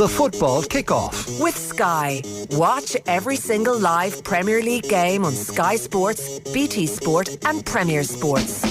The Football Kickoff with Sky. Watch every single live Premier League game on Sky Sports, BT Sport and Premier Sports.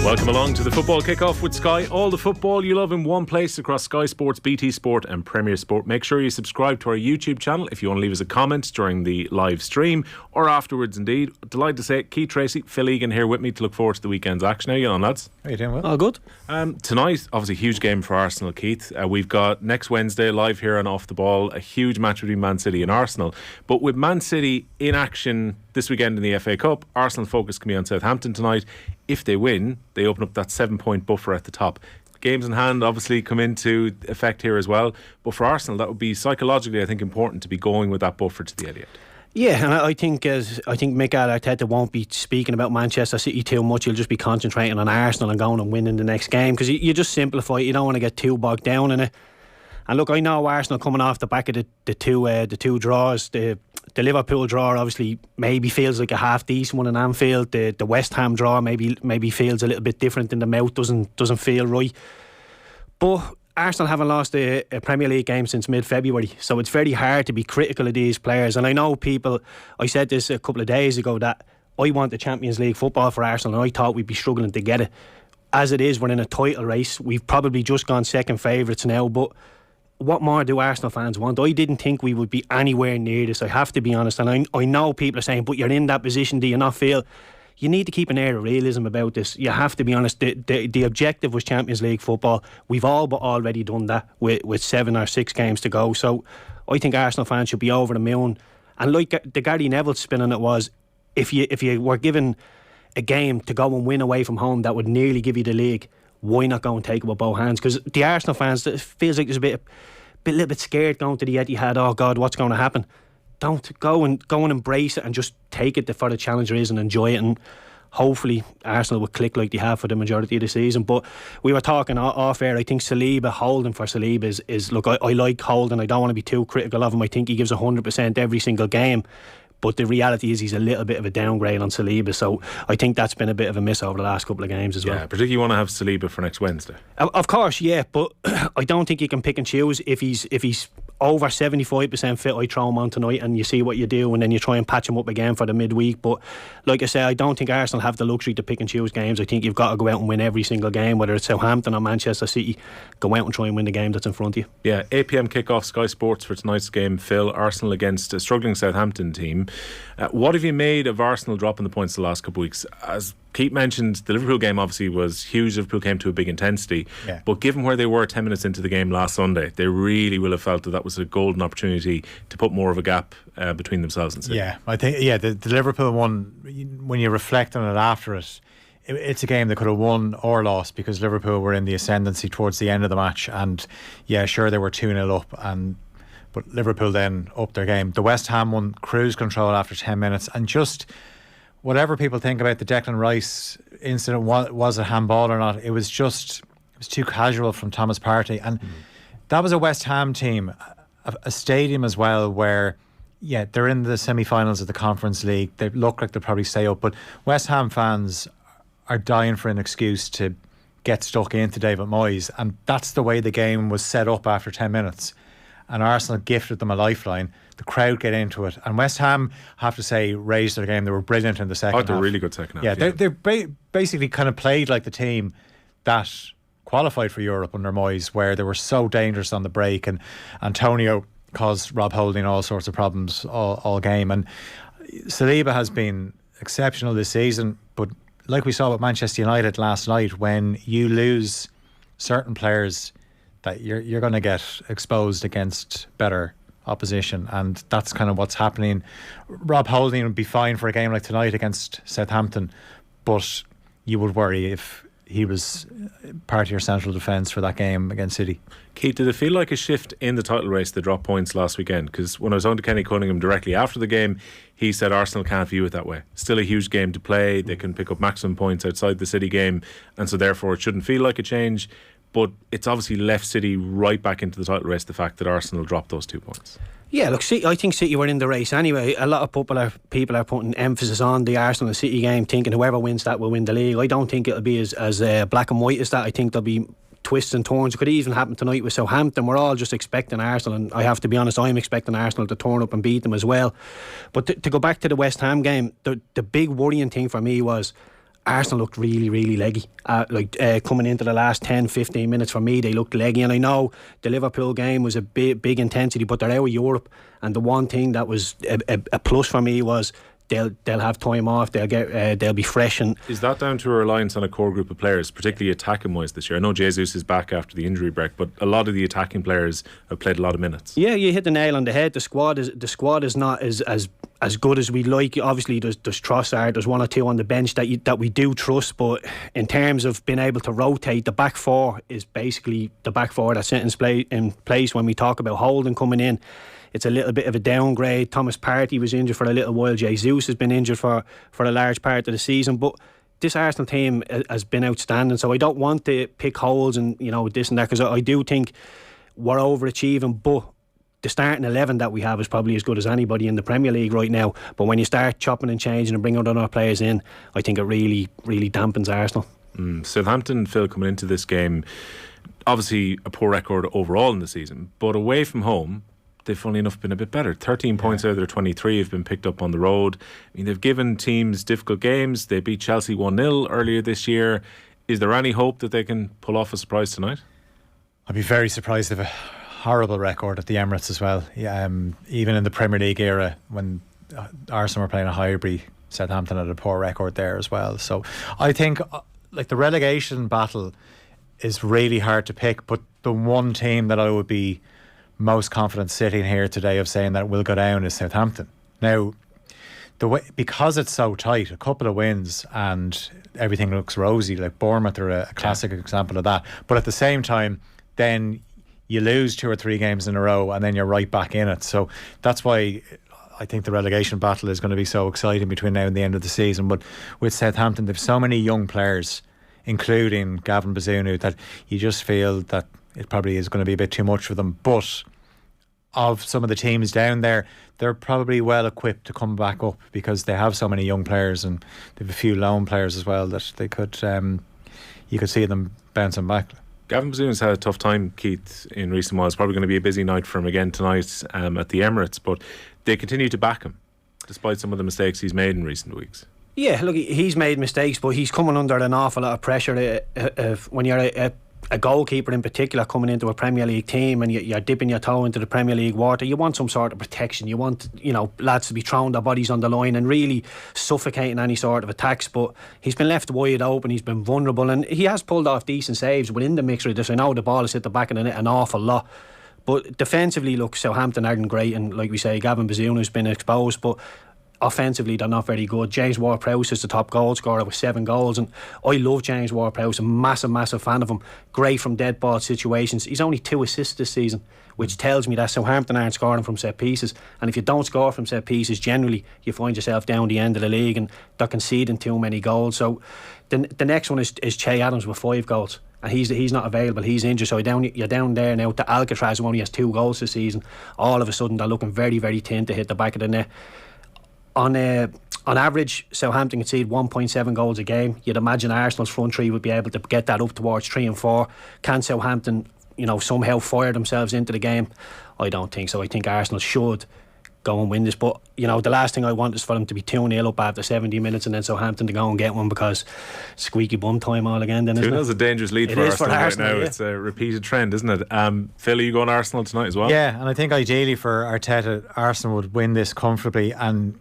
Welcome along to the Football Kickoff with Sky. All the football you love in one place across Sky Sports, BT Sport and Premier Sport. Make sure you subscribe to our YouTube channel if you want to leave us a comment during the live stream or afterwards indeed. Delighted to say it, Keith Treacy, Phil Egan here with me to look forward to the weekend's action. How are you on, lads? How are you doing, Will? All good. Tonight, obviously huge game for Arsenal, Keith. We've got next Wednesday live here on Off the Ball, a huge match between Man City and Arsenal. But with Man City in action this weekend in the FA Cup, Arsenal focus can be on Southampton tonight. If they win, they open up that 7-point buffer at the top. Games in hand obviously come into effect here as well. But for Arsenal, that would be psychologically, I think, important to be going with that buffer to the Etihad. Yeah, and I think Mikel Arteta won't be speaking about Manchester City too much. He'll just be concentrating on Arsenal and going and winning the next game, because you just simplify it. You don't want to get too bogged down in it. And look, I know Arsenal coming off the back of the two draws. The Liverpool draw obviously maybe feels like a half decent one in Anfield. The West Ham draw maybe feels a little bit different in the mouth. Doesn't feel right. But Arsenal haven't lost a Premier League game since mid-February, so it's very hard to be critical of these players. And I know I said this a couple of days ago, that I want the Champions League football for Arsenal, and I thought we'd be struggling to get it. As it is, we're in a title race. We've probably just gone second favourites now, but what more do Arsenal fans want? I didn't think we would be anywhere near this, I have to be honest. And I know people are saying, but you're in that position, do you not feel? You need to keep an air of realism about this. You have to be honest. The objective was Champions League football. We've all but already done that with 7 or 6 games to go. So I think Arsenal fans should be over the moon. And like the Gary Neville spin on it was, if you were given a game to go and win away from home that would nearly give you the league, why not go and take it with both hands? Because the Arsenal fans, it feels like there's a little bit scared going to the Etihad. Oh God, what's going to happen? Don't go and embrace it and just take it for the challenge it is and enjoy it. And hopefully Arsenal will click like they have for the majority of the season. But we were talking off air. I think holding for Saliba is look, I like Holding. I don't want to be too critical of him. I think he gives 100% every single game. But the reality is he's a little bit of a downgrade on Saliba. So I think that's been a bit of a miss over the last couple of games as well. Yeah, particularly you want to have Saliba for next Wednesday. Of course, yeah. But I don't think you can pick and choose. If he's over 75% fit, I throw him on tonight and you see what you do, and then you try and patch him up again for the midweek. But like I say, I don't think Arsenal have the luxury to pick and choose games. I think you've got to go out and win every single game, whether it's Southampton or Manchester City. Go out and try and win the game that's in front of you. Yeah, 8 p.m. kick-off, Sky Sports for tonight's game. Phil, Arsenal against a struggling Southampton team. What have you made of Arsenal dropping the points the last couple of weeks? As Keith mentioned, the Liverpool game obviously was huge. Liverpool came to a big intensity. Yeah. But given where they were 10 minutes into the game last Sunday, they really will have felt that was a golden opportunity to put more of a gap between themselves and City. Yeah, I think the Liverpool one, when you reflect on it after it's a game they could have won or lost, because Liverpool were in the ascendancy towards the end of the match. And yeah, sure, they were 2-0 up, but Liverpool then upped their game. The West Ham one, cruise control after 10 minutes. And just whatever people think about the Declan Rice incident, was it handball or not, it was too casual from Thomas Partey. And that was a West Ham team, a stadium as well, where yeah, they're in the semi-finals of the Conference League. They look like they'll probably stay up, but West Ham fans are dying for an excuse to get stuck into David Moyes, and that's the way the game was set up after 10 minutes. And Arsenal gifted them a lifeline. The crowd get into it, and West Ham, I have to say, raised their game. They were brilliant in the second half. They're really good second half. Yeah, they basically kind of played like the team that qualified for Europe under Moyes, where they were so dangerous on the break, and Antonio caused Rob Holding all sorts of problems all game. And Saliba has been exceptional this season, but like we saw with Manchester United last night, when you lose certain players, that you're going to get exposed against better opposition, and that's kind of what's happening. Rob Holding would be fine for a game like tonight against Southampton, but you would worry if he was part of your central defence for that game against City. Keith, did it feel like a shift in the title race, the drop points last weekend? Because when I was on to Kenny Cunningham directly after the game, he said Arsenal can't view it that way. Still a huge game to play. They can pick up maximum points outside the City game, and so therefore it shouldn't feel like a change. But it's obviously left City right back into the title race, the fact that Arsenal dropped those 2 points. Yeah, look, I think City were in the race anyway. A lot of people are putting emphasis on the Arsenal and City game, thinking whoever wins that will win the league. I don't think it'll be as black and white as that. I think there'll be twists and turns. It could even happen tonight with Southampton. We're all just expecting Arsenal, and I have to be honest, I'm expecting Arsenal to turn up and beat them as well. But to go back to the West Ham game, the big worrying thing for me was Arsenal looked really, really leggy. Coming into the last 10-15 minutes, for me, they looked leggy. And I know the Liverpool game was a big intensity, but they're out of Europe. And the one thing that was a plus for me was they'll have time off. They'll be fresh. And is that down to a reliance on a core group of players, particularly attacking wise this year? I know Jesus is back after the injury break, but a lot of the attacking players have played a lot of minutes. Yeah, you hit the nail on the head. The squad is not as good as we'd like. Obviously, there's Trossard, there's one or two on the bench that we do trust, but in terms of being able to rotate, the back four is basically the back four that's in place when we talk about Holding coming in. It's a little bit of a downgrade. Thomas Partey was injured for a little while. Jesus has been injured for a large part of the season. But this Arsenal team has been outstanding. So I don't want to pick holes and this and that, because I do think we're overachieving. But the starting 11 that we have is probably as good as anybody in the Premier League right now. But when you start chopping and changing and bringing other players in, I think it really, really dampens Arsenal. Southampton, Phil, coming into this game, obviously a poor record overall in the season, but away from home, they've funnily enough been a bit better. 13 points out of their 23 have been picked up on the road. I mean, they've given teams difficult games. They beat Chelsea 1-0 earlier this year. Is there any hope that they can pull off a surprise tonight? I'd be very surprised if a horrible record at the Emirates as well. Even in the Premier League era, when Arsenal were playing at Highbury, Southampton had a poor record there as well. So I think the relegation battle is really hard to pick, but the one team that I would be most confident sitting here today of saying that will go down is Southampton. Now, because it's so tight, a couple of wins and everything looks rosy. Like Bournemouth are a classic example of that. But at the same time, then you lose 2 or 3 games in a row and then you're right back in it. So that's why I think the relegation battle is going to be so exciting between now and the end of the season. But with Southampton, they've so many young players, including Gavin Bazunu, that you just feel that it probably is going to be a bit too much for them. But of some of the teams down there, they're probably well equipped to come back up because they have so many young players and they have a few lone players as well that they could you could see them bouncing back. Gavin Bazun's had a tough time, Keith, in recent months. Probably going to be a busy night for him again tonight at the Emirates, but they continue to back him despite some of the mistakes he's made in recent weeks. Yeah, look, he's made mistakes, but he's coming under an awful lot of pressure when you're a goalkeeper in particular coming into a Premier League team and you're dipping your toe into the Premier League water. You want some sort of protection. You want lads to be throwing their bodies on the line and really suffocating any sort of attacks, but he's been left wide open. He's been vulnerable and he has pulled off decent saves within the mixture of this. I know the ball has hit the back of the net an awful lot, but defensively, look, Southampton aren't great, and like we say, Gavin Bazunu has been exposed, but offensively they're not very good. James Ward-Prowse is the top goal scorer with 7 goals, and I love James Ward-Prowse. I'm a massive fan of him. Great from dead ball situations. He's only 2 assists this season, which tells me that Southampton aren't scoring from set pieces, and if you don't score from set pieces, generally you find yourself down the end of the league and they're conceding too many goals. So the next one is Che Adams with 5 goals, and he's not available, he's injured, so you're down there now to Alcatraz, who only has 2 goals this season. All of a sudden they're looking very, very thin to hit the back of the net. On average, Southampton concede 1.7 goals a game. You'd imagine Arsenal's front three would be able to get that up towards 3 and 4. Can Southampton, somehow fire themselves into the game? I don't think so. I think Arsenal should go and win this. But, the last thing I want is for them to be 2-0 up after 70 minutes and then Southampton to go and get one, because squeaky bum time all again. Then 2-0 is a dangerous lead for Arsenal right now. Yeah. It's a repeated trend, isn't it? Phil, are you going Arsenal tonight as well? Yeah, and I think ideally for Arteta, Arsenal would win this comfortably and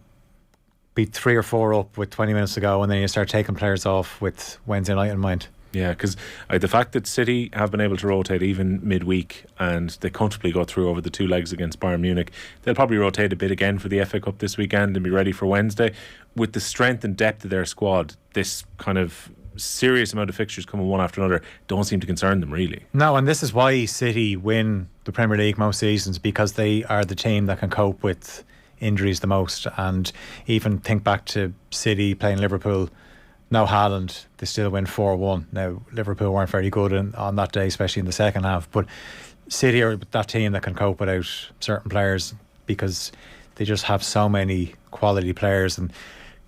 be 3 or 4 up with 20 minutes to go, and then you start taking players off with Wednesday night in mind. Yeah, because the fact that City have been able to rotate even midweek and they comfortably go through over the 2 legs against Bayern Munich, they'll probably rotate a bit again for the FA Cup this weekend and be ready for Wednesday. With the strength and depth of their squad, this kind of serious amount of fixtures coming one after another don't seem to concern them really. No, and this is why City win the Premier League most seasons, because they are the team that can cope with injuries the most. And even think back to City playing Liverpool, no Haaland, they still win 4-1. Now Liverpool weren't very good on that day, especially in the second half, but City are that team that can cope without certain players because they just have so many quality players, and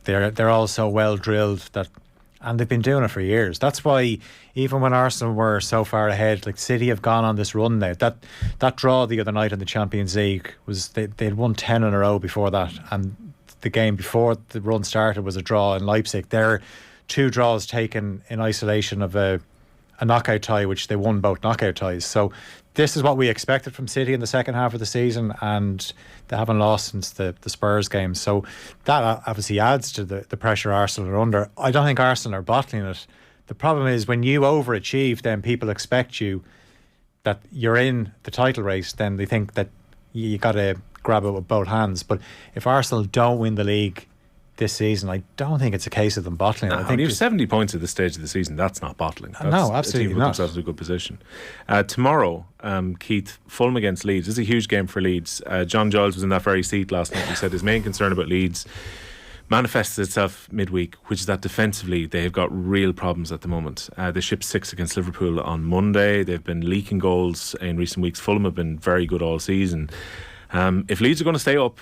they're all so well drilled that And they've been doing it for years. That's why even when Arsenal were so far ahead, like City have gone on this run now. That draw the other night in the Champions League was they'd won 10 in a row before that, and the game before the run started was a draw in Leipzig. They're 2 draws taken in isolation of a knockout tie, which they won both knockout ties. So this is what we expected from City in the second half of the season, and they haven't lost since the Spurs game. So that obviously adds to the pressure Arsenal are under. I don't think Arsenal are bottling it. The problem is when you overachieve, then people expect you that you're in the title race, then they think that you got to grab it with both hands. But if Arsenal don't win the league this season, I don't think it's a case of them bottling it. I think you have 70 points at this stage of the season. That's not bottling. That's no, absolutely a team not. Themselves in a good position. Tomorrow, Keith, Fulham against Leeds. This is a huge game for Leeds. John Giles was in that very seat last night. He said his main concern about Leeds manifests itself midweek, which is that defensively they have got real problems at the moment. They shipped 6 against Liverpool on Monday. They've been leaking goals in recent weeks. Fulham have been very good all season. If Leeds are going to stay up,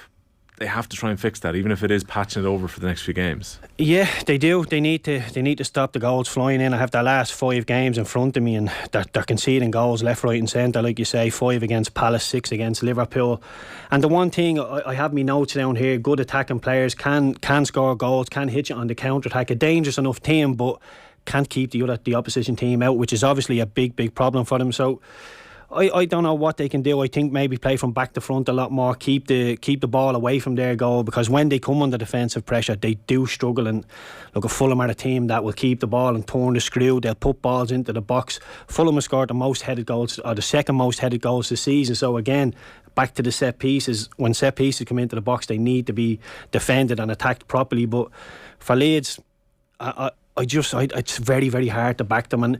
they have to try and fix that, even if it is patching it over for the next few games. Yeah, they do. They need to stop the goals flying in. I have the last 5 games in front of me, and they're conceding goals left, right and centre. Like you say, 5 against Palace, 6 against Liverpool. And the one thing I have me notes down here: good attacking players can score goals, can hit you on the counter attack. A dangerous enough team, but can't keep the opposition team out, which is obviously a big problem for them. So I don't know what they can do. I think maybe play from back to front a lot more, keep the ball away from their goal, because when they come under defensive pressure they do struggle. And look, at Fulham are a team that will keep the ball and turn the screw. They'll put balls into the box. Fulham have scored the most headed goals, or the second most headed goals this season. So again, back to the set pieces. When set pieces come into the box, they need to be defended and attacked properly. But for Leeds, it's very hard to back them. And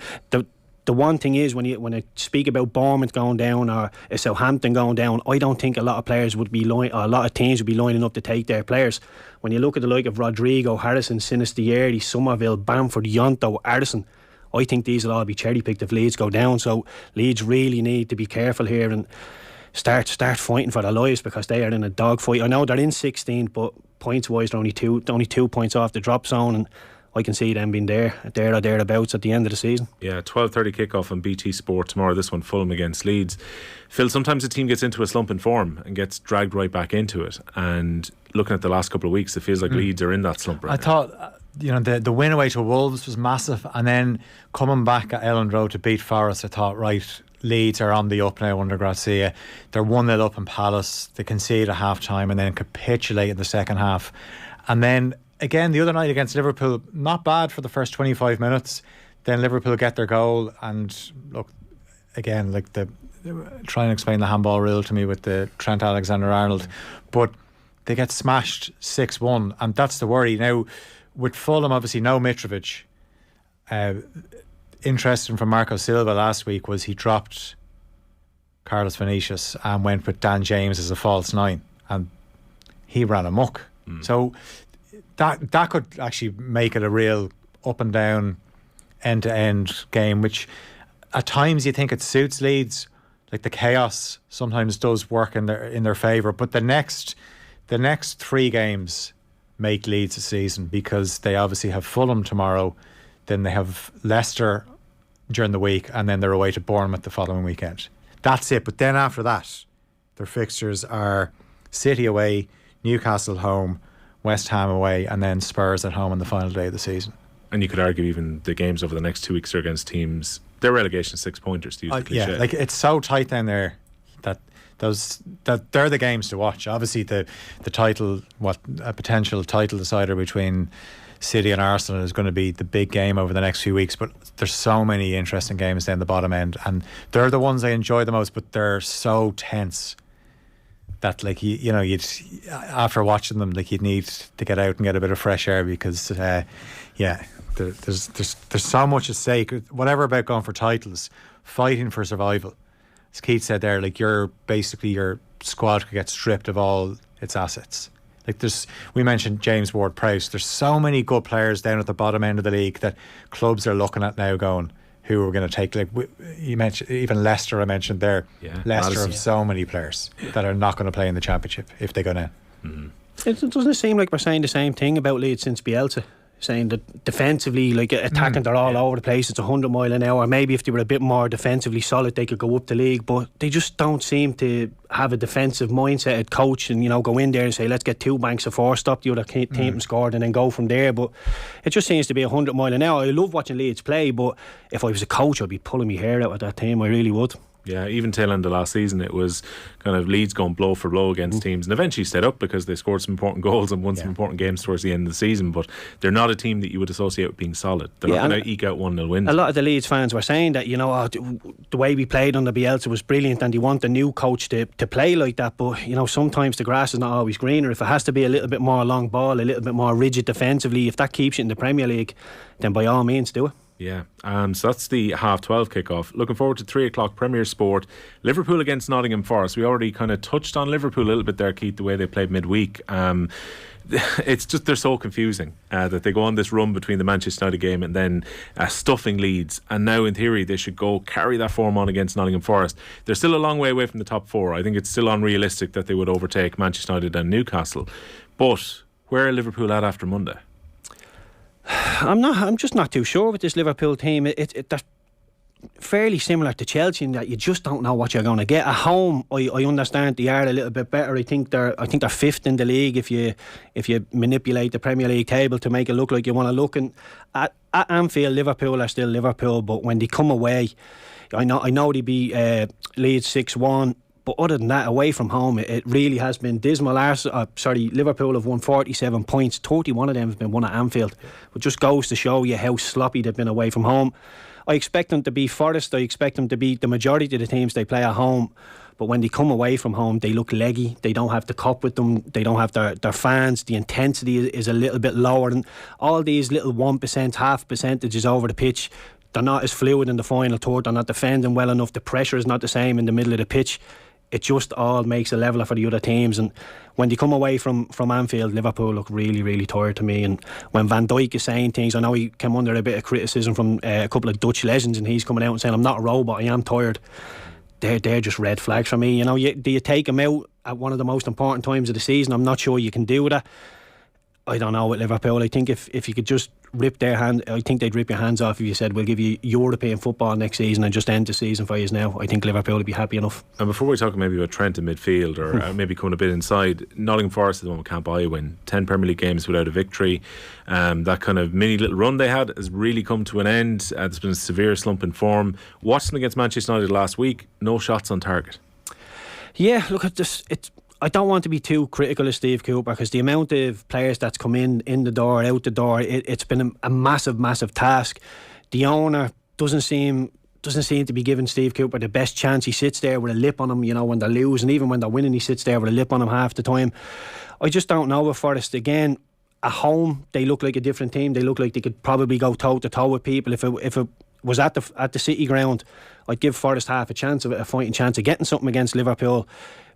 the one thing is, when I speak about Bournemouth going down or Southampton going down, I don't think a lot of players would be or a lot of teams would be lining up to take their players. When you look at the like of Rodrigo, Harrison, Sinisterra, Somerville, Bamford, Yonto, Addison, I think these will all be cherry picked if Leeds go down. So Leeds really need to be careful here and start fighting for their lives, because they are in a dogfight. I know they're in 16th, but points wise they're only 2 points off the drop zone, and I can see them being there or thereabouts at the end of the season. Yeah, 12:30 kickoff on BT Sport tomorrow. This one, Fulham against Leeds. Phil, sometimes a team gets into a slump in form and gets dragged right back into it. And looking at the last couple of weeks, it feels like Leeds are in that slump right now. I thought, the win away to Wolves was massive, and then coming back at Elland Road to beat Forest, I thought, right, Leeds are on the up now under Garcia. They're 1-0 up in Palace. They concede at half time and then capitulate in the second half. And then again, the other night against Liverpool, not bad for the first 25 minutes. Then Liverpool get their goal, and look, again, like try and explain the handball rule to me with the Trent Alexander-Arnold, but they get smashed 6-1, and that's the worry. Now, with Fulham, obviously no Mitrovic. Interesting from Marco Silva last week was he dropped Carlos Vinicius and went with Dan James as a false 9, and he ran amok. So that could actually make it a real up and down, end to end game, which at times you think it suits Leeds. Like the chaos sometimes does work in their favour, but the next 3 games make Leeds a season, because they obviously have Fulham tomorrow, then they have Leicester during the week, and then they're away to Bournemouth the following weekend. That's it. But then after that, their fixtures are City away, Newcastle home, West Ham away, and then Spurs at home on the final day of the season. And you could argue even the games over the next 2 weeks are against teams, they're relegation 6-pointers, to use the cliche. Yeah, like it's so tight down there that they're the games to watch. Obviously the title, a potential title decider between City and Arsenal is going to be the big game over the next few weeks, but there's so many interesting games down the bottom end, and they're the ones I enjoy the most, but they're so tense that, like, you'd after watching them, like, you'd need to get out and get a bit of fresh air, because there's so much at stake. Whatever about going for titles, fighting for survival. As Keith said there, like, your squad could get stripped of all its assets. Like, we mentioned James Ward-Prowse. There's so many good players down at the bottom end of the league that clubs are looking at now, going, who are going to take? Like, you mentioned even Leicester. I mentioned there. Yeah, Leicester have so many players that are not going to play in the Championship if they go down. It doesn't seem like we're saying the same thing about Leeds since Bielsa. saying that defensively, like attacking, they're all over the place. It's 100 mile an hour. Maybe if they were a bit more defensively solid, they could go up the league, but they just don't seem to have a defensive mindset at coach and, you know, go in there and say, let's get 2 banks of 4, stop the other team and scored, and then go from there. But it just seems to be 100 mile an hour. I love watching Leeds play, but if I was a coach, I'd be pulling my hair out at that team. I really would. Yeah, even tail end of last season, it was kind of Leeds going blow for blow against teams, and eventually stayed up because they scored some important goals and won some important games towards the end of the season. But they're not a team that you would associate with being solid. They're not going to eke out 1-0 wins. A lot of the Leeds fans were saying that, you know, the way we played under Bielsa was brilliant, and they want the new coach to play like that. But, you know, sometimes the grass is not always greener. If it has to be a little bit more long ball, a little bit more rigid defensively, if that keeps you in the Premier League, then by all means do it. Yeah, so that's the 12:30 kickoff. Looking forward to 3 o'clock Premier Sport. Liverpool against Nottingham Forest. We already kind of touched on Liverpool a little bit there, Keith, the way they played midweek. It's just they're so confusing that they go on this run between the Manchester United game and then stuffing Leeds, and now in theory they should go carry that form on against Nottingham Forest. They're still a long way away from the top 4. I think it's still unrealistic that they would overtake Manchester United and Newcastle. But where are Liverpool at after Monday? I'm just not too sure with this Liverpool team. They're fairly similar to Chelsea in that you just don't know what you're going to get. At home, I understand they are a little bit better. I think they're 5th in the league if you manipulate the Premier League table to make it look like you want to look. And at Anfield, Liverpool are still Liverpool, but when they come away, I know they beat Leeds 6-1. But other than that, away from home, it really has been dismal. Liverpool have won 47 points. 31 of them have been won at Anfield. It just goes to show you how sloppy they've been away from home. I expect them to beat Forest. I expect them to beat the majority of the teams they play at home. But when they come away from home, they look leggy. They don't have the cup with them. They don't have their fans. The intensity is a little bit lower. And all these little 1%, half percentages over the pitch, they're not as fluid in the final third. They're not defending well enough. The pressure is not the same in the middle of the pitch. It just all makes a leveler for the other teams. And when they come away from Anfield, Liverpool look really, really tired to me. And when Van Dijk is saying things, I know he came under a bit of criticism from a couple of Dutch legends, and he's coming out and saying, I'm not a robot, I am tired. They're just red flags for me. You know, do you take him out at one of the most important times of the season? I'm not sure you can do that. I don't know with Liverpool. I think if you could just rip their hand, I think they'd rip your hands off if you said, we'll give you European football next season and just end the season for you now. I think Liverpool would be happy enough. And before we talk maybe about Trent in midfield or maybe coming a bit inside, Nottingham Forest is the one we can't buy a win. 10 Premier League games without a victory. That kind of mini little run they had has really come to an end. There's been a severe slump in form. Watched them against Manchester United last week. No shots on target. Yeah, look at this. I don't want to be too critical of Steve Cooper, because the amount of players that's come in the door, out the door, it's been a massive task. The owner doesn't seem to be giving Steve Cooper the best chance. He sits there with a lip on him, you know, when they're losing. Even when they're winning, he sits there with a lip on him half the time. I just don't know with Forest. Again, at home, they look like a different team. They look like they could probably go toe to toe with people. If it was at the City ground, I'd give Forest half a fighting chance of getting something against Liverpool.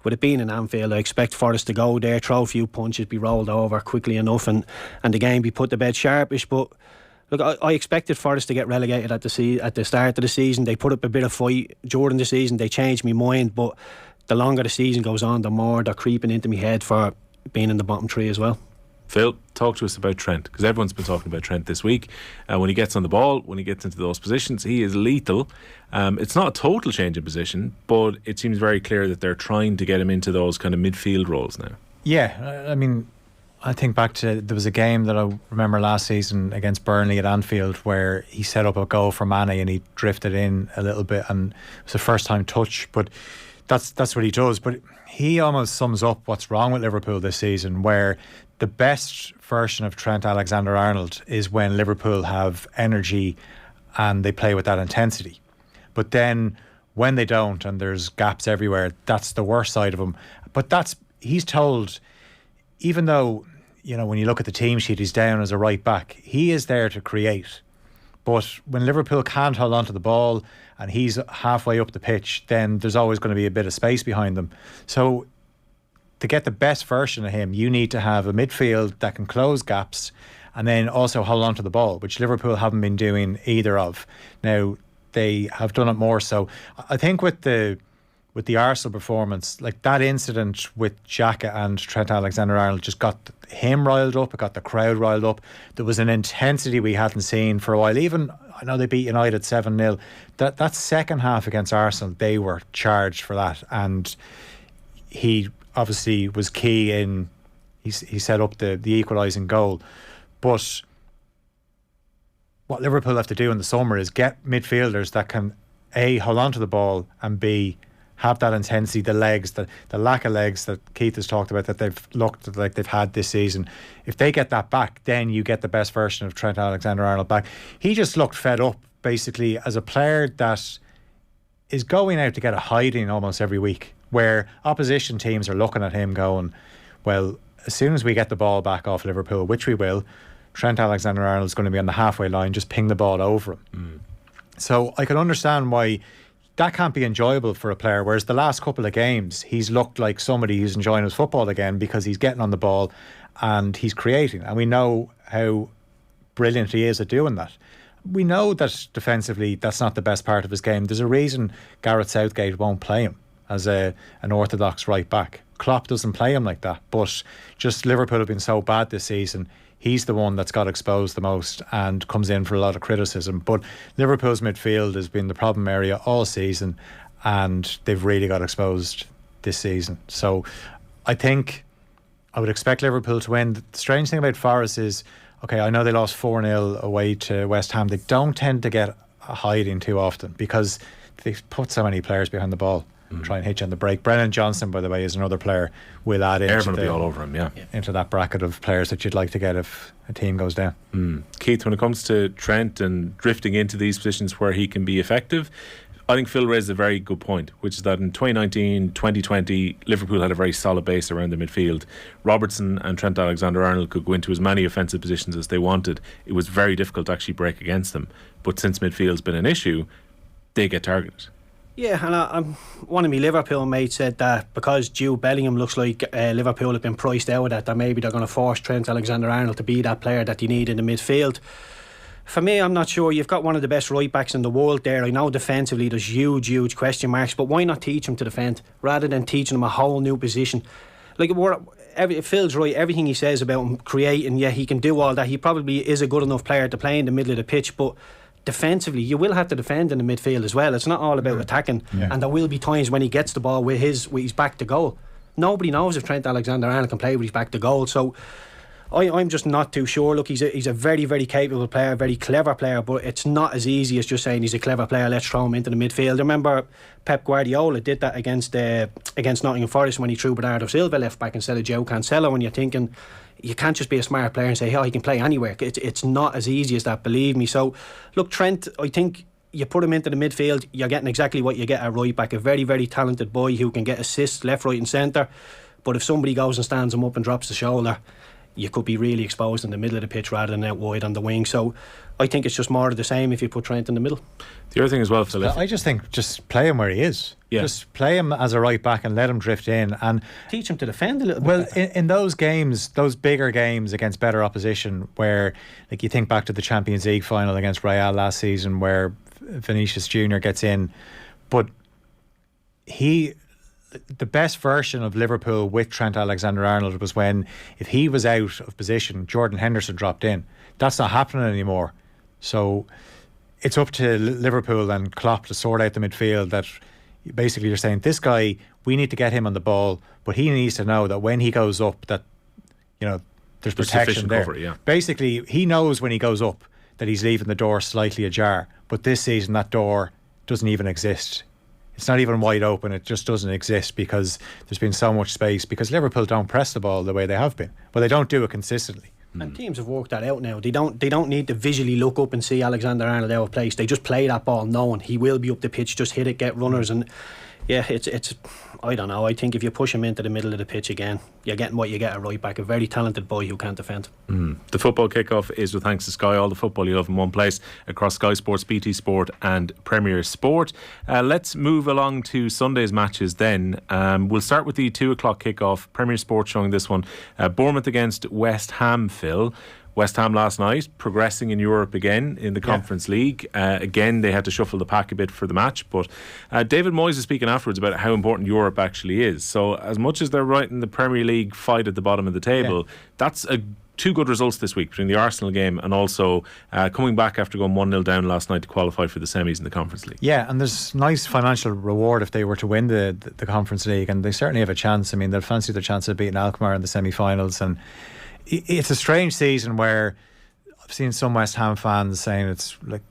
With it being in Anfield, I expect Forest to go there, throw a few punches, be rolled over quickly enough, and the game be put to bed sharpish. But look, I expected Forest to get relegated at the start of the season. They put up a bit of fight during the season. They changed my mind, but the longer the season goes on, the more they're creeping into my head for being in the bottom 3 as well. Phil, talk to us about Trent, because everyone's been talking about Trent this week. When he gets on the ball, when he gets into those positions, he is lethal. It's not a total change in position, but it seems very clear that they're trying to get him into those kind of midfield roles now. Yeah, I mean, I think back to, there was a game that I remember last season against Burnley at Anfield where he set up a goal for Mane and he drifted in a little bit, and it was a first time touch, but that's what he does. But he almost sums up what's wrong with Liverpool this season, where the best version of Trent Alexander-Arnold is when Liverpool have energy and they play with that intensity. But then when they don't and there's gaps everywhere, that's the worst side of him. But he's told, even though, you know, when you look at the team sheet, he's down as a right back, he is there to create. But when Liverpool can't hold on to the ball and he's halfway up the pitch, then there's always going to be a bit of space behind them. So to get the best version of him, you need to have a midfield that can close gaps and then also hold on to the ball, which Liverpool haven't been doing either of. Now, they have done it more so. I think with the Arsenal performance, like that incident with Xhaka and Trent Alexander-Arnold just got him riled up, it got the crowd riled up. There was an intensity we hadn't seen for a while. Even, I know they beat United 7-0. That second half against Arsenal, they were charged for that, and he obviously was key in, he set up the equalising goal. But what Liverpool have to do in the summer is get midfielders that can A, hold on to the ball, and B, have that intensity, the legs, the lack of legs that Keith has talked about that they've looked like they've had this season. If they get that back, then you get the best version of Trent Alexander-Arnold back. He just looked fed up, basically, as a player that is going out to get a hiding almost every week, where opposition teams are looking at him going, well, as soon as we get the ball back off Liverpool, which we will, Trent Alexander-Arnold is going to be on the halfway line, just ping the ball over him. So I can understand why that can't be enjoyable for a player, whereas the last couple of games he's looked like somebody who's enjoying his football again, because he's getting on the ball and he's creating, and we know how brilliant he is at doing that. We know that defensively that's not the best part of his game. There's a reason Gareth Southgate won't play him as an orthodox right back. Klopp doesn't play him like that, but just Liverpool have been so bad this season, he's the one that's got exposed the most and comes in for a lot of criticism. But Liverpool's midfield has been the problem area all season, and they've really got exposed this season. So I think I would expect Liverpool to win. The strange thing about Forest is, okay, I know they lost 4-0 away to West Ham. They don't tend to get a hiding too often because they put so many players behind the ball. Try and hit you on the break. Brennan Johnson, by the way, is another player we'll add into will be all over him, into that bracket of players that you'd like to get if a team goes down. Keith, when it comes to Trent and drifting into these positions where he can be effective, I think Phil raised a very good point, which is that in 2019, 2020, Liverpool had a very solid base around the midfield. Robertson and Trent Alexander-Arnold could go into as many offensive positions as they wanted. It was very difficult to actually break against them. But since midfield's been an issue, they get targeted. Yeah, and one of my Liverpool mates said that because Jude Bellingham looks like Liverpool have been priced out of that maybe they're going to force Trent Alexander-Arnold to be that player that you need in the midfield. For me, I'm not sure. You've got one of the best right backs in the world there. I know defensively there's huge question marks, but why not teach him to defend rather than teaching him a whole new position? Like, Phil's right, everything he says about him creating, yeah, he can do all that. He probably is a good enough player to play in the middle of the pitch, but defensively you will have to defend in the midfield as well. It's not all about attacking, and there will be times when he gets the ball with his back to goal. Nobody knows if Trent Alexander-Arnold can play with his back to goal, so I'm just not too sure. Look, he's a very, very capable player, very clever player, but it's not as easy as just saying he's a clever player, let's throw him into the midfield. I remember Pep Guardiola did that against Nottingham Forest when he threw Bernardo Silva left back instead of Joe Cancelo, and you're thinking you can't just be a smart player and say, oh, he can play anywhere. It's not as easy as that, believe me. So look, Trent, I think you put him into the midfield, you're getting exactly what you get at right back. A very, very talented boy who can get assists left, right and centre, but if somebody goes and stands him up and drops the shoulder, you could be really exposed in the middle of the pitch rather than out wide on the wing. So I think it's just more of the same if you put Trent in the middle. The other thing as well, Phil, I just think just play him where he is. Just play him as a right back and let him drift in and teach him to defend a little bit. Well, in those games, those bigger games against better opposition, where, like, you think back to the Champions League final against Real last season where Vinicius Junior gets in, but the best version of Liverpool with Trent Alexander-Arnold was when, if he was out of position, Jordan Henderson dropped in. That's not happening anymore. So it's up to Liverpool and Klopp to sort out the midfield, that basically you're saying, this guy, we need to get him on the ball, but he needs to know that when he goes up, that, you know, there's protection there. Cover, Basically, he knows when he goes up that he's leaving the door slightly ajar, but this season that door doesn't even exist. It's not even wide open. It just doesn't exist because there's been so much space, because Liverpool don't press the ball the way they have been. Well, they don't do it consistently. And teams have worked that out now. They don't need to visually look up and see Alexander-Arnold out of place. They just play that ball knowing he will be up the pitch, just hit it, get runners. And yeah, it's I don't know. I think if you push him into the middle of the pitch again, you're getting what you get at right back, a very talented boy who can't defend. The football kickoff is with thanks to Sky. All the football you love in one place across Sky Sports, BT Sport and Premier Sport. Let's move along to Sunday's matches then. We'll start with the 2 o'clock kickoff. Premier Sport showing this one. Bournemouth against West Ham, Phil. West Ham last night, progressing in Europe again in the Conference League. Again, they had to shuffle the pack a bit for the match, but David Moyes is speaking afterwards about how important Europe actually is. So as much as they're right in the Premier League fight at the bottom of the table, that's two good results this week between the Arsenal game and also coming back after going 1-0 down last night to qualify for the semis in the Conference League. Yeah, and there's nice financial reward if they were to win the Conference League, and they certainly have a chance. I mean, they'll fancy their chance of beating Alkmaar in the semi-finals, and it's a strange season where I've seen some West Ham fans saying it's like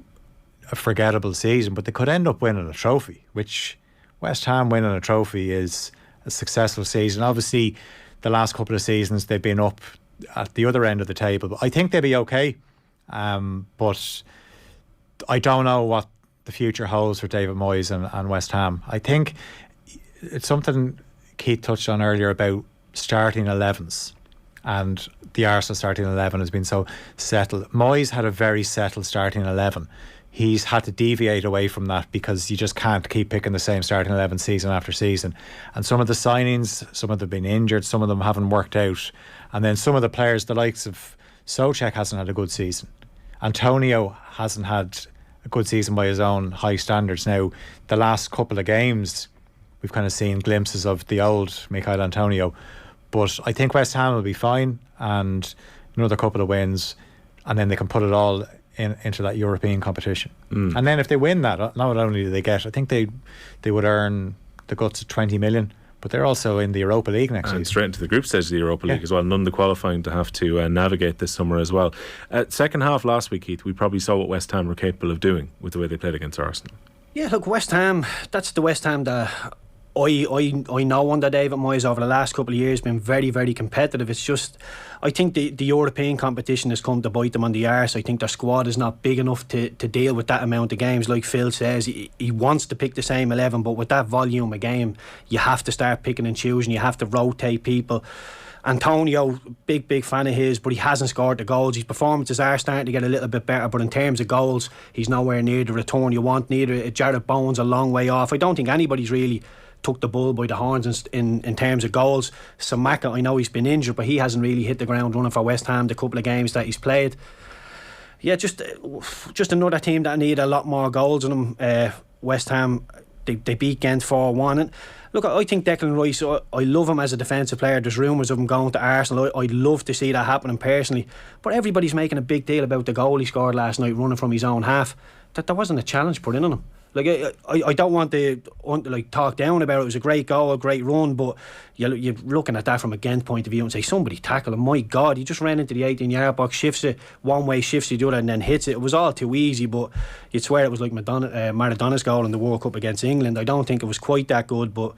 a forgettable season, but they could end up winning a trophy, which West Ham winning a trophy is a successful season. Obviously, the last couple of seasons they've been up at the other end of the table, but I think they'll be okay. But I don't know what the future holds for David Moyes and West Ham. I think it's something Keith touched on earlier about starting 11s, and the Arsenal starting 11 has been so settled. Moyes had a very settled starting 11. He's had to deviate away from that because you just can't keep picking the same starting 11 season after season. And some of the signings, some of them have been injured, some of them haven't worked out. And then some of the players, the likes of Soucek hasn't had a good season. Antonio hasn't had a good season by his own high standards. Now, the last couple of games, we've kind of seen glimpses of the old Michail Antonio. But I think West Ham will be fine, and another couple of wins, and then they can put it all into that European competition. And then if they win that, not only do they get, I think they would earn the guts of 20 million, but they're also in the Europa League next season. Straight into the group stage of the Europa League as well. None of the qualifying to have to navigate this summer as well. Second half last week, Keith, we probably saw what West Ham were capable of doing with the way they played against Arsenal. Yeah, look, West Ham, that's the West Ham that I know under David Moyes over the last couple of years been very, very competitive. It's just, I think the European competition has come to bite them on the arse. I think their squad is not big enough to deal with that amount of games. Like Phil says, he wants to pick the same 11, but with that volume of game, you have to start picking and choosing. You have to rotate people. Antonio, big fan of his, but he hasn't scored the goals. His performances are starting to get a little bit better, but in terms of goals, he's nowhere near the return you want. Neither Jarrett Bowen's a long way off. I don't think anybody's really took the bull by the horns in terms of goals. Samaka, I know he's been injured, but he hasn't really hit the ground running for West Ham the couple of games that he's played. Yeah, just another team that need a lot more goals in them. West Ham, they beat Ghent 4-1. And look, I think Declan Rice, I love him as a defensive player. There's rumours of him going to Arsenal. I'd love to see that happening personally, but everybody's making a big deal about the goal he scored last night running from his own half. That there wasn't a challenge put in on him. Like, I don't want to talk down about it. It was a great goal, a great run, but you're looking at that from a Ghent point of view and say, somebody tackle him. My God, he just ran into the 18-yard box, shifts it one way, shifts it the other, and then hits it. It was all too easy, but you'd swear it was like Maradona's goal in the World Cup against England. I don't think it was quite that good, but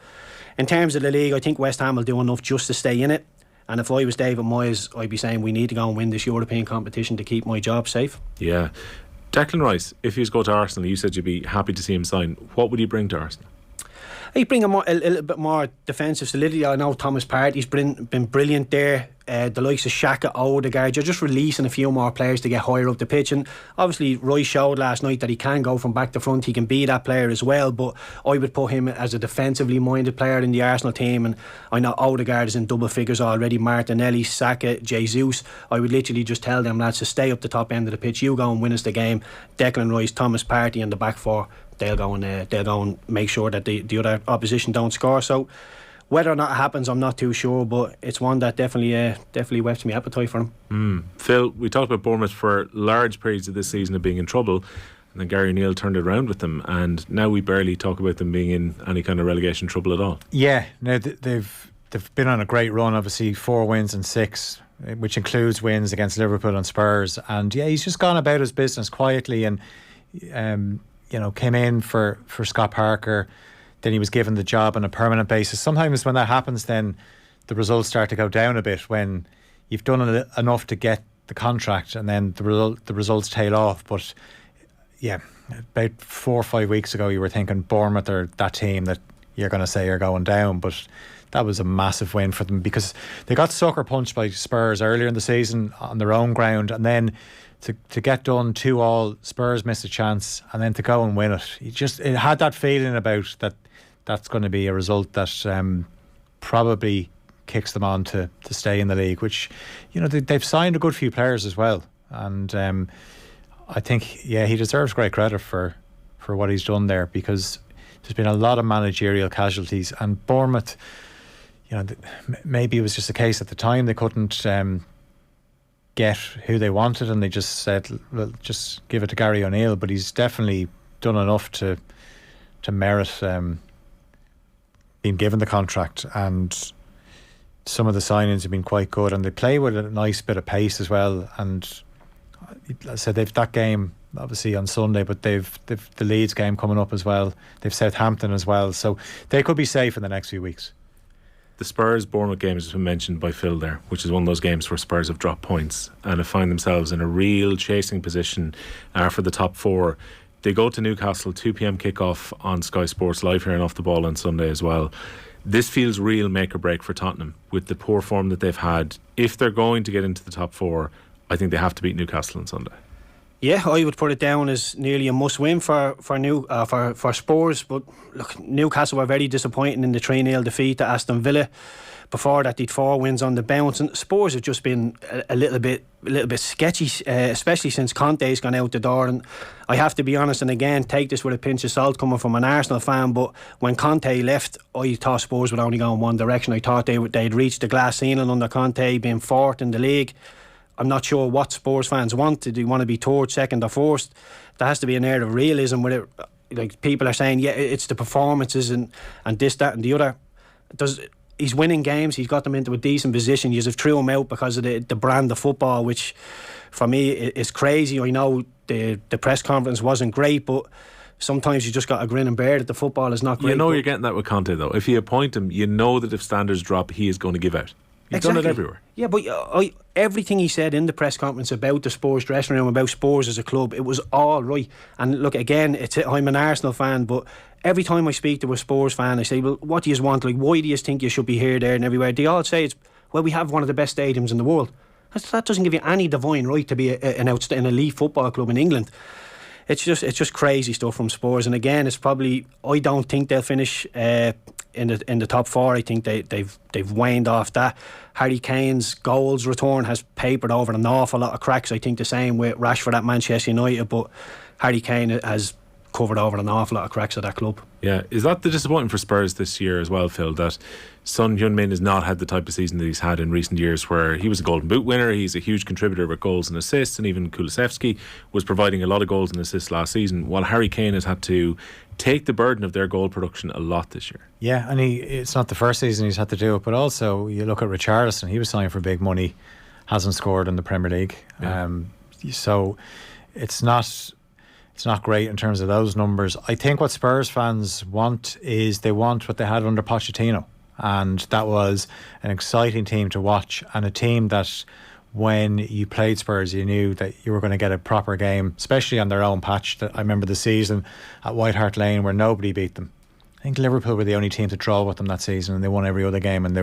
in terms of the league, I think West Ham will do enough just to stay in it. And if I was David Moyes, I'd be saying we need to go and win this European competition to keep my job safe. Yeah. Declan Rice, if he was to go to Arsenal, you said you'd be happy to see him sign. What would he bring to Arsenal? He'd bring a little bit more defensive solidity. I know Thomas Partey's been brilliant there. The likes of Xhaka, Odegaard, you're just releasing a few more players to get higher up the pitch. And obviously Rice showed last night that he can go from back to front. He can be that player as well, but I would put him as a defensively minded player in the Arsenal team. And I know Odegaard is in double figures already. Martinelli, Saka, Jesus. I would literally just tell them lads to stay up the top end of the pitch. You go and win us the game. Declan Rice, Thomas Partey and the back four, they'll go and make sure that the other opposition don't score. So whether or not it happens, I'm not too sure, but it's one that definitely whets my appetite for him. Phil, we talked about Bournemouth for large periods of this season of being in trouble, and then Gary O'Neill turned it around with them, and now we barely talk about them being in any kind of relegation trouble at all. Yeah, no, they've been on a great run, obviously 4 wins and 6, which includes wins against Liverpool and Spurs, and yeah, he's just gone about his business quietly, and came in for Scott Parker. Then he was given the job on a permanent basis. Sometimes when that happens, then the results start to go down a bit when you've done enough to get the contract, and then the results tail off. But yeah, about 4 or 5 weeks ago, you were thinking Bournemouth are that team that you're going to say are going down, but that was a massive win for them because they got sucker punched by Spurs earlier in the season on their own ground, and then to get done 2-2, Spurs missed a chance, and then to go and win it. It had that feeling about that's going to be a result that probably kicks them on to stay in the league, which, you know, they've signed a good few players as well. And I think, he deserves great credit for what he's done there, because there's been a lot of managerial casualties. And Bournemouth, you know, maybe it was just a case at the time they couldn't get who they wanted, and they just said, well, just give it to Gary O'Neill. But he's definitely done enough to merit being given the contract, and some of the signings have been quite good, and they play with a nice bit of pace as well. And I said they've that game obviously on Sunday, but they've the Leeds game coming up as well. They've Southampton as well, so they could be safe in the next few weeks. The Spurs-Bournemouth game has been mentioned by Phil there, which is one of those games where Spurs have dropped points and have found themselves in a real chasing position for the top four. They go to Newcastle, 2 p.m. kickoff on Sky Sports live here and Off the Ball on Sunday as well. This feels real make or break for Tottenham with the poor form that they've had. If they're going to get into the top four, I think they have to beat Newcastle on Sunday. Yeah, I would put it down as nearly a must-win for Spurs. But look, Newcastle were very disappointing in the 3-0 defeat to Aston Villa. Before that, they'd 4 wins on the bounce, and Spurs have just been a little bit sketchy, especially since Conte's gone out the door. And I have to be honest, and again, take this with a pinch of salt coming from an Arsenal fan, but when Conte left, I thought Spurs would only go in one direction. I thought they'd reached the glass ceiling under Conte, being fourth in the league. I'm not sure what Spurs fans want. Do they want to be third, second or first? There has to be an air of realism with it. Like, people are saying, yeah, it's the performances and this, that and the other. He's winning games. He's got them into a decent position. You just threw him out because of the brand of football, which for me is crazy. I know the press conference wasn't great, but sometimes you just got to grin and bear that the football is not great. You know you're getting that with Conte though. If you appoint him, you know that if standards drop, he is going to give out. He's done it everywhere. Yeah, but everything he said in the press conference about the Spurs dressing room, about Spurs as a club, it was all right. And look, again, I'm an Arsenal fan, but every time I speak to a Spurs fan, I say, well, what do you want? Like, why do you think you should be here, there and everywhere? They all say, well, we have one of the best stadiums in the world. That doesn't give you any divine right to be an elite football club in England. It's just crazy stuff from Spurs. And again, it's probably, I don't think they'll finish in the top four. I think they've waned off that. Harry Kane's goals return has papered over an awful lot of cracks. I think the same with Rashford at Manchester United, but Harry Kane has covered over an awful lot of cracks at that club. Yeah, is that the disappointment for Spurs this year as well, Phil, that Son Heung-min has not had the type of season that he's had in recent years, where he was a Golden Boot winner, he's a huge contributor with goals and assists, and even Kulusevski was providing a lot of goals and assists last season, while Harry Kane has had to take the burden of their goal production a lot this year. Yeah, and it's not the first season he's had to do it, but also you look at Richarlison, he was signed for big money, hasn't scored in the Premier League. Yeah. So it's not great in terms of those numbers. I think what Spurs fans want is they want what they had under Pochettino, and that was an exciting team to watch, and a team that when you played Spurs you knew that you were going to get a proper game, especially on their own patch. I remember the season at White Hart Lane where nobody beat them. I think Liverpool were the only team to draw with them that season, and they won every other game, and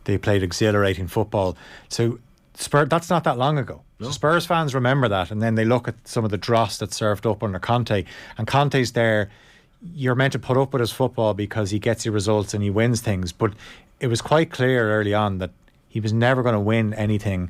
they played exhilarating football. So that's not that long ago. No. So Spurs fans remember that, and then they look at some of the dross that's served up under Conte, and Conte's there. You're meant to put up with his football because he gets you results and he wins things, but it was quite clear early on that he was never going to win anything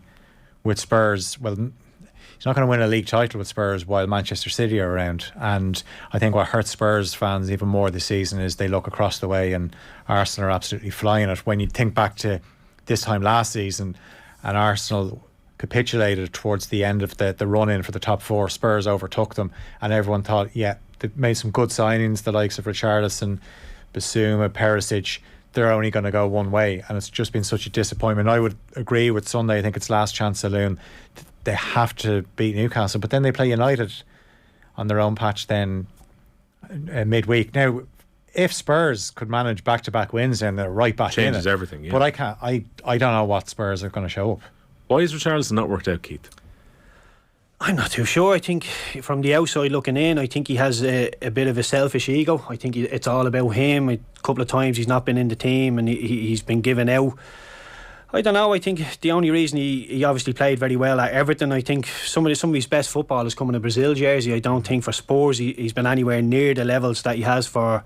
with Spurs. Well, he's not going to win a league title with Spurs while Manchester City are around. And I think what hurts Spurs fans even more this season is they look across the way and Arsenal are absolutely flying it. When you think back to this time last season, and Arsenal capitulated towards the end of the run-in for the top four, Spurs overtook them, and everyone thought, yeah, they've made some good signings, the likes of Richarlison, Basuma, Perisic. They're only going to go one way, and it's just been such a disappointment. I would agree with Sunday. I think it's last chance saloon. They have to beat Newcastle, but then they play United on their own patch then midweek. Now, if Spurs could manage back-to-back wins, then they're right back in it. Changes everything, yeah. But I don't know what Spurs are going to show up. Why has Richarlison not worked out, Keith? I'm not too sure. I think from the outside looking in, I think he has a bit of a selfish ego. I think it's all about him. A couple of times he's not been in the team and he's been given out. I don't know. I think the only reason he obviously played very well at Everton, I think some of his best football is coming in a Brazil jersey. I don't think for Spurs he's been anywhere near the levels that he has for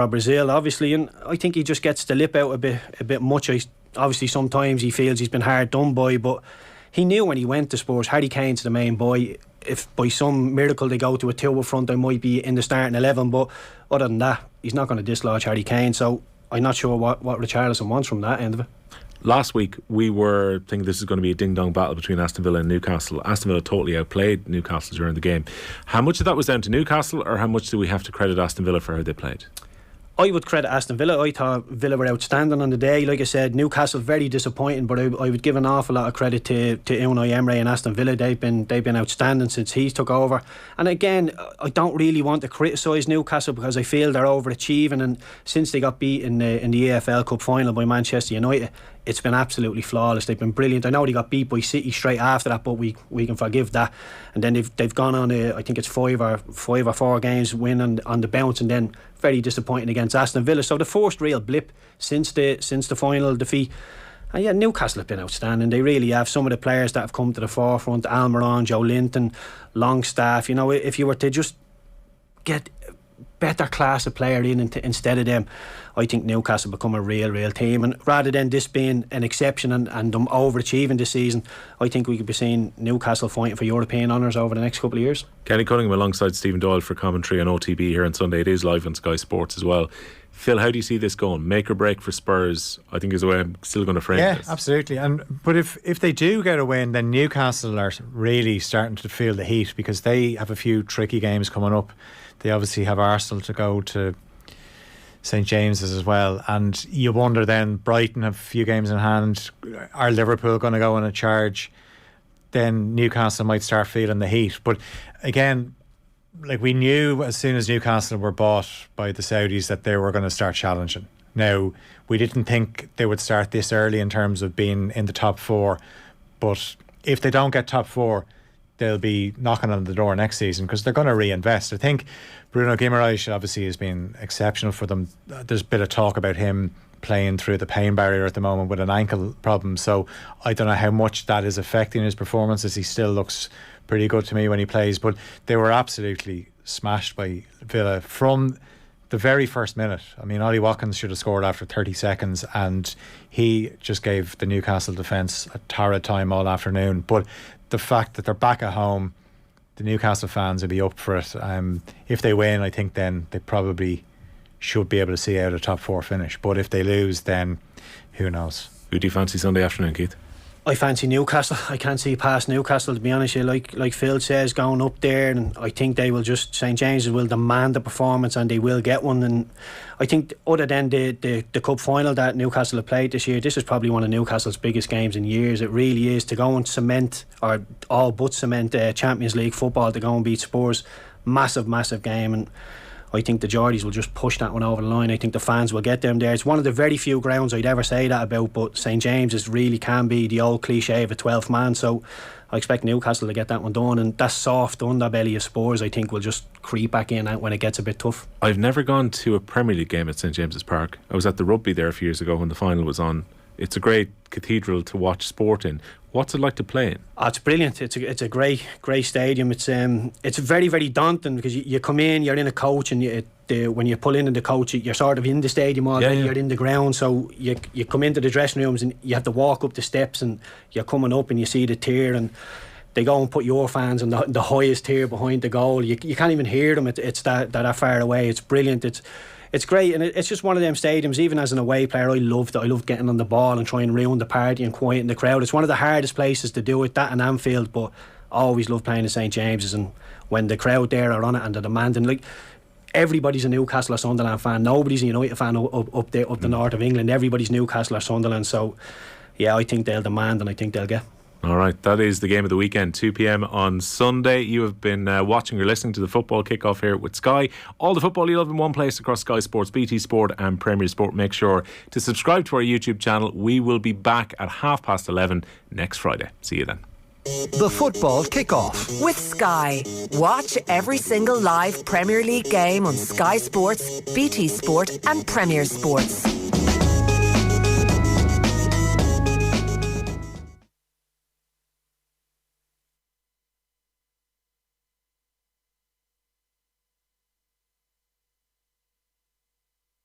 Brazil, obviously, and I think he just gets the lip out a bit much. Obviously sometimes he feels he's been hard done by, but he knew when he went to Spurs, Harry Kane's the main boy. If by some miracle they go to a 2 up front, they might be in the starting 11, but other than that, he's not going to dislodge Harry Kane. So I'm not sure what Richarlison wants from that end of it. Last week we were thinking this is going to be a ding-dong battle between Aston Villa and Newcastle. Aston Villa totally outplayed Newcastle during the game. How much of that was down to Newcastle, or how much do we have to credit Aston Villa for how they played? I would credit Aston Villa. I thought Villa were outstanding on the day. Like I said, Newcastle very disappointing, but I would give an awful lot of credit to Unai Emery and Aston Villa. They've been outstanding since he took over. And again, I don't really want to criticise Newcastle because I feel they're overachieving, and since they got beat in the EFL Cup final by Manchester United, it's been absolutely flawless. They've been brilliant. I know they got beat by City straight after that, but we can forgive that. And then they've gone on I think it's 5 or 4 games win on the bounce, and then very disappointing against Aston Villa. So the first real blip since the final defeat. And yeah, Newcastle have been outstanding. They really have. Some of the players that have come to the forefront, Almiron, Joe Linton, Longstaff, you know, if you were to just get better class of player in instead of them, I think Newcastle become a real team. And rather than this being an exception and them overachieving this season, I think we could be seeing Newcastle fighting for European honours over the next couple of years. Kenny Cunningham alongside Stephen Doyle for commentary on OTB here on Sunday. It is live on Sky Sports as well. Phil, how do you see this going? Make or break for Spurs, I think, is the way I'm still going to frame this. Yeah, absolutely. But if they do get a win, then Newcastle are really starting to feel the heat, because they have a few tricky games coming up. They obviously have Arsenal to go to, St James's as well, and you wonder then, Brighton have a few games in hand. Are Liverpool going to go on a charge? Then Newcastle might start feeling the heat. But again, like, we knew as soon as Newcastle were bought by the Saudis that they were going to start challenging. Now, we didn't think they would start this early in terms of being in the top 4, but if they don't get top 4, they'll be knocking on the door next season, because they're going to reinvest. I think Bruno Guimaraes obviously has been exceptional for them. There's a bit of talk about him playing through the pain barrier at the moment with an ankle problem, so I don't know how much that is affecting his performances. He still looks pretty good to me when he plays, but they were absolutely smashed by Villa from the very first minute. I mean, Ollie Watkins should have scored after 30 seconds, and he just gave the Newcastle defence a torrid time all afternoon. But the fact that they're back at home, the Newcastle fans will be up for it. If they win, I think then they probably should be able to see out a top 4 finish. But if they lose, then who knows? Who do you fancy Sunday afternoon, Keith? I fancy Newcastle. I can't see past Newcastle, to be honest. Like Phil says, going up there, and I think they will just, St James's will demand the performance, and they will get one. And I think other than the cup final that Newcastle have played this year, this is probably one of Newcastle's biggest games in years. It really is. To go and cement, or all but cement, Champions League football, to go and beat Spurs, massive game. And I think the Geordies will just push that one over the line. I think the fans will get them there. It's one of the very few grounds I'd ever say that about, but St James's really can be the old cliche of a 12th man, so I expect Newcastle to get that one done, and that soft underbelly of Spurs, I think, will just creep back in out when it gets a bit tough. I've never gone to a Premier League game at St James's Park. I was at the rugby there a few years ago when the final was on. It's a great cathedral to watch sport in. What's it like to play in? Oh, it's brilliant. It's a great stadium. It's very daunting, because you come in, you're in a coach, and when you pull in the coach, you're sort of in the stadium all day. You're in the ground, so you come into the dressing rooms and you have to walk up the steps, and you're coming up and you see the tier, and they go and put your fans on the highest tier behind the goal. You can't even hear them. It's that far away. It's brilliant. It's great, and it's just one of them stadiums. Even as an away player, I loved it. I loved getting on the ball and trying to ruin the party and quieten the crowd. It's one of the hardest places to do it, that and Anfield, but I always loved playing at St James's. And when the crowd there are on it and they're demanding, like, everybody's a Newcastle or Sunderland fan. Nobody's a United fan up the north of England. Everybody's Newcastle or Sunderland. So yeah, I think they'll demand, and I think they'll get. All right, that is the game of the weekend, 2 p.m. on Sunday. You have been watching or listening to the football kickoff here with Sky. All the football you love in one place across Sky Sports, BT Sport and Premier Sport. Make sure to subscribe to our YouTube channel. We will be back at 11:30 next Friday. See you then. The football kickoff with Sky. Watch every single live Premier League game on Sky Sports, BT Sport and Premier Sports.